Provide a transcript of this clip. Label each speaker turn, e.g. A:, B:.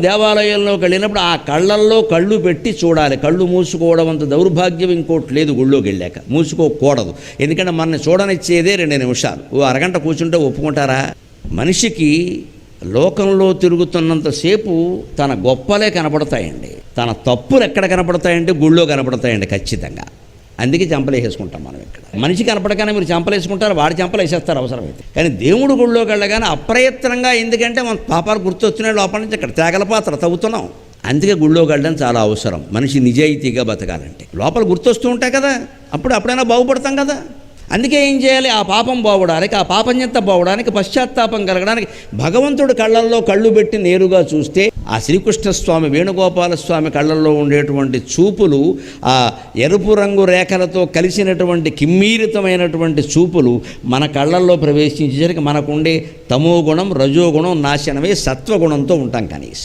A: దేవాలయంలోకి వెళ్ళినప్పుడు ఆ కళ్ళల్లో కళ్ళు పెట్టి చూడాలి. కళ్ళు మూసుకోవడం అంత దౌర్భాగ్యం ఇంకోటి లేదు. గుళ్ళోకి వెళ్ళాక మూసుకోకూడదు. ఎందుకంటే మనల్ని చూడనిచ్చేదే 2 నిమిషాలు. అరగంట కూర్చుంటే ఒప్పుకుంటారా? మనిషికి లోకంలో తిరుగుతున్నంతసేపు తన గొప్పలే కనపడతాయండి. తన తప్పులు ఎక్కడ కనపడతాయంటే గుళ్ళో కనపడతాయండి ఖచ్చితంగా. అందుకే చెంపలేసేసుకుంటాం మనం. ఇక్కడ మనిషి కనపడగానే మీరు చెంపలేసుకుంటారు, వాడి చెంపలేసేస్తారు అవసరమైతే. కానీ దేవుడు గుళ్ళోకి వెళ్ళగానే అప్రయత్నంగా, ఎందుకంటే మన పాపాలు గుర్తొస్తున్నాయి లోపల నుంచి, అక్కడ తేగల పాత్ర తవ్వుతున్నాం. అందుకే గుళ్ళోకి వెళ్ళడం చాలా అవసరం. మనిషి నిజాయితీగా బతకాలంటే లోపల గుర్తొస్తూ ఉంటాయి కదా, అప్పుడైనా బాగుపడతాం కదా. అందుకే ఏం చేయాలి? ఆ పాపం పోవడానికి, ఆ పాపం చెంత పోవడానికి, పశ్చాత్తాపం కలగడానికి భగవంతుడు కళ్ళల్లో కళ్ళు పెట్టి నేరుగా చూస్తే ఆ శ్రీకృష్ణస్వామి, వేణుగోపాలస్వామి కళ్ళల్లో ఉండేటువంటి చూపులు, ఆ ఎరుపు రంగు రేఖలతో కలిసినటువంటి కిమ్మీరితమైనటువంటి చూపులు మన కళ్ళల్లో ప్రవేశించేసరికి మనకుండే తమోగుణం, రజోగుణం నాశనమై సత్వగుణంతో ఉంటాం కనీసం.